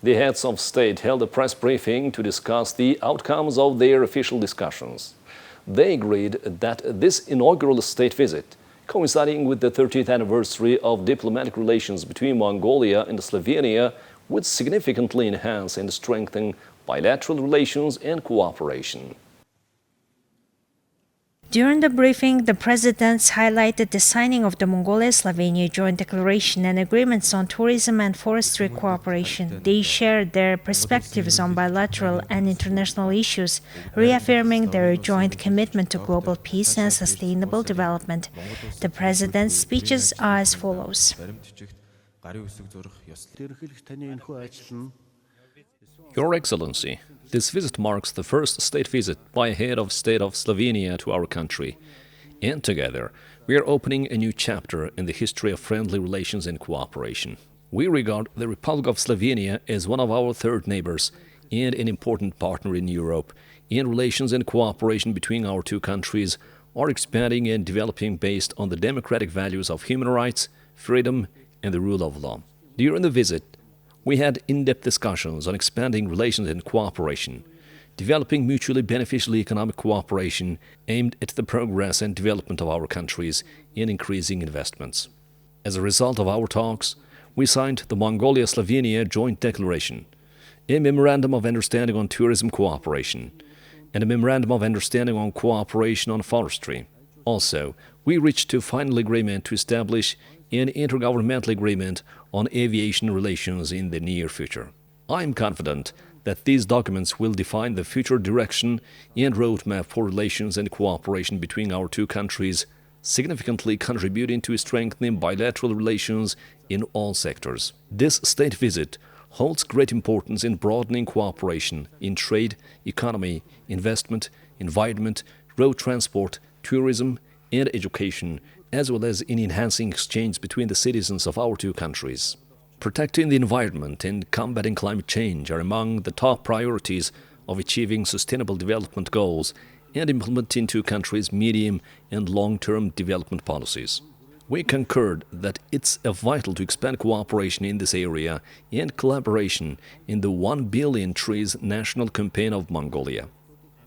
The heads of state held a press briefing to discuss the outcomes of their official discussions. They agreed that this inaugural state visit, coinciding with the 30th anniversary of diplomatic relations between Mongolia and Slovenia, would significantly enhance and strengthen bilateral relations and cooperation. During the briefing, the presidents highlighted the signing of the Mongolia-Slovenia Joint Declaration and agreements on tourism and forestry cooperation. They shared their perspectives on bilateral and international issues, reaffirming their joint commitment to global peace and sustainable development. The president's speeches are as follows. Your Excellency, this visit marks the first state visit by a head of state of Slovenia to our country. And together, we are opening a new chapter in the history of friendly relations and cooperation. We regard the Republic of Slovenia as one of our third neighbors and an important partner in Europe, and relations and cooperation between our two countries are expanding and developing based on the democratic values of human rights, freedom, and the rule of law. During the visit, we had in-depth discussions on expanding relations and cooperation, developing mutually beneficial economic cooperation aimed at the progress and development of our countries and increasing investments. As a result of our talks, we signed the Mongolia-Slovenia Joint Declaration, a Memorandum of Understanding on Tourism Cooperation, and a Memorandum of Understanding on Cooperation on Forestry. Also, we reached a final agreement to establish an intergovernmental agreement on aviation relations in the near future. I am confident that these documents will define the future direction and roadmap for relations and cooperation between our two countries, significantly contributing to strengthening bilateral relations in all sectors. This state visit holds great importance in broadening cooperation in trade, economy, investment, environment, road transport, tourism, and education, as well as in enhancing exchange between the citizens of our two countries. Protecting the environment and combating climate change are among the top priorities of achieving sustainable development goals and implementing two countries' medium and long-term development policies. We concurred that it's vital to expand cooperation in this area and collaboration in the 1 Billion Trees National Campaign of Mongolia.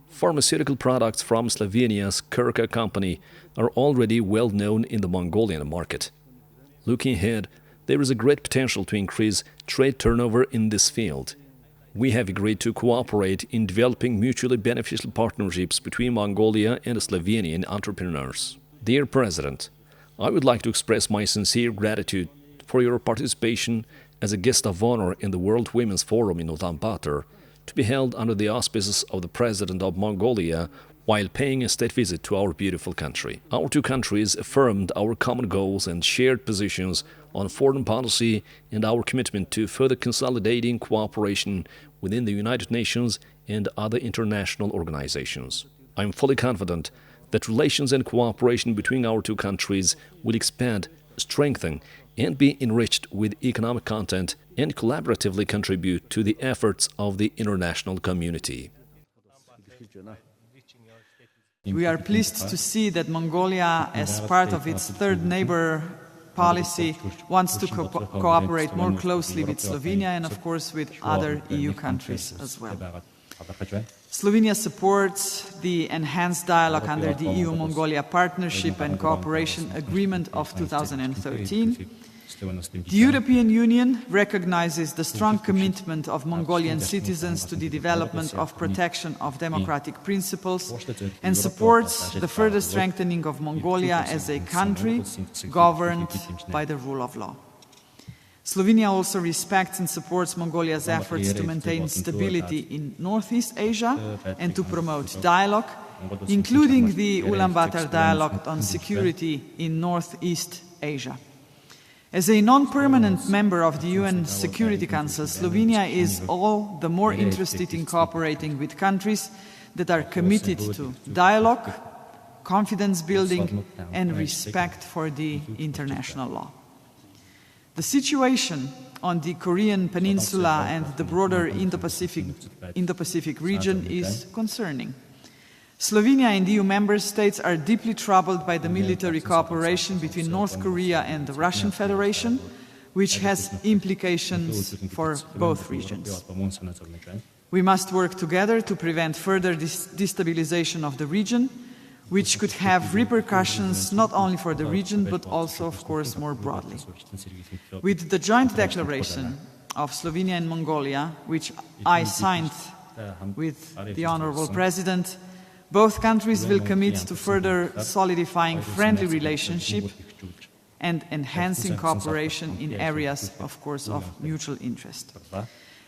Pharmaceutical products from Slovenia's Krka company are already well known in the Mongolian market. Looking ahead, there is a great potential to increase trade turnover in this field. We have agreed to cooperate in developing mutually beneficial partnerships between Mongolia and Slovenian entrepreneurs. Dear President, I would like to express my sincere gratitude for your participation as a guest of honor in the World Women's Forum in Ulaanbaatar, to be held under the auspices of the President of Mongolia while paying a state visit to our beautiful country. Our two countries affirmed our common goals and shared positions on foreign policy and our commitment to further consolidating cooperation within the United Nations and other international organizations. I am fully confident that relations and cooperation between our two countries will expand, strengthen, and be enriched with economic content and collaboratively contribute to the efforts of the international community. We are pleased to see that Mongolia, as part of its third neighbor policy, wants to cooperate more closely with Slovenia and, of course, with other EU countries as well. Slovenia supports the enhanced dialogue under the EU-Mongolia Partnership and Cooperation Agreement of 2013. The European Union recognizes the strong commitment of Mongolian citizens to the development of protection of democratic principles and supports the further strengthening of Mongolia as a country governed by the rule of law. Slovenia also respects and supports Mongolia's efforts to maintain stability in Northeast Asia and to promote dialogue, including the Ulaanbaatar Dialogue on Security in Northeast Asia. As a non-permanent member of the UN Security Council, Slovenia is all the more interested in cooperating with countries that are committed to dialogue, confidence building, and respect for the international law. The situation on the Korean Peninsula and the broader Indo-Pacific region is concerning. Slovenia and EU member states are deeply troubled by the military cooperation between North Korea and the Russian Federation, which has implications for both regions. We must work together to prevent further destabilization of the region, which could have repercussions not only for the region, but also, of course, more broadly. With the joint declaration of Slovenia and Mongolia, which I signed with the Honorable President, both countries will commit to further solidifying friendly relationship and enhancing cooperation in areas, of course, of mutual interest.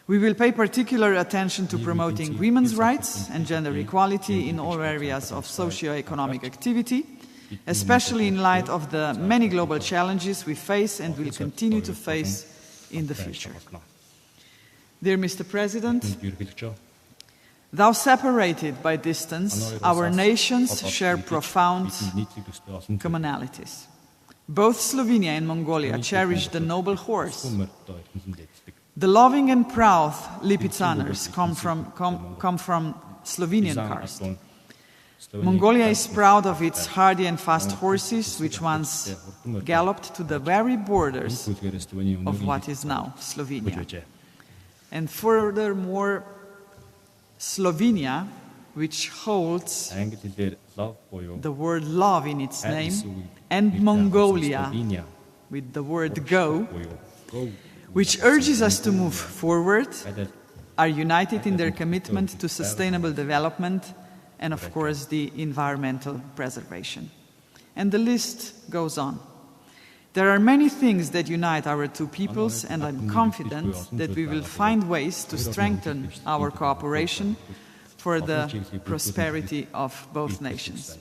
We will pay particular attention to promoting women's rights and gender equality in all areas of socio-economic activity, especially in light of the many global challenges we face and will continue to face in the future. Dear Mr. President, though separated by distance, our nations share profound commonalities. Both Slovenia and Mongolia cherish the noble horse. The loving and proud Lipizaners come from Slovenian karst. Mongolia is proud of its hardy and fast horses, which once galloped to the very borders of what is now Slovenia. And furthermore, Slovenia, which holds the word love in its name, and Mongolia, with the word go, which urges us to move forward, are united in their commitment to sustainable development and, of course, the environmental preservation. And the list goes on. There are many things that unite our two peoples, and I'm confident that we will find ways to strengthen our cooperation for the prosperity of both nations.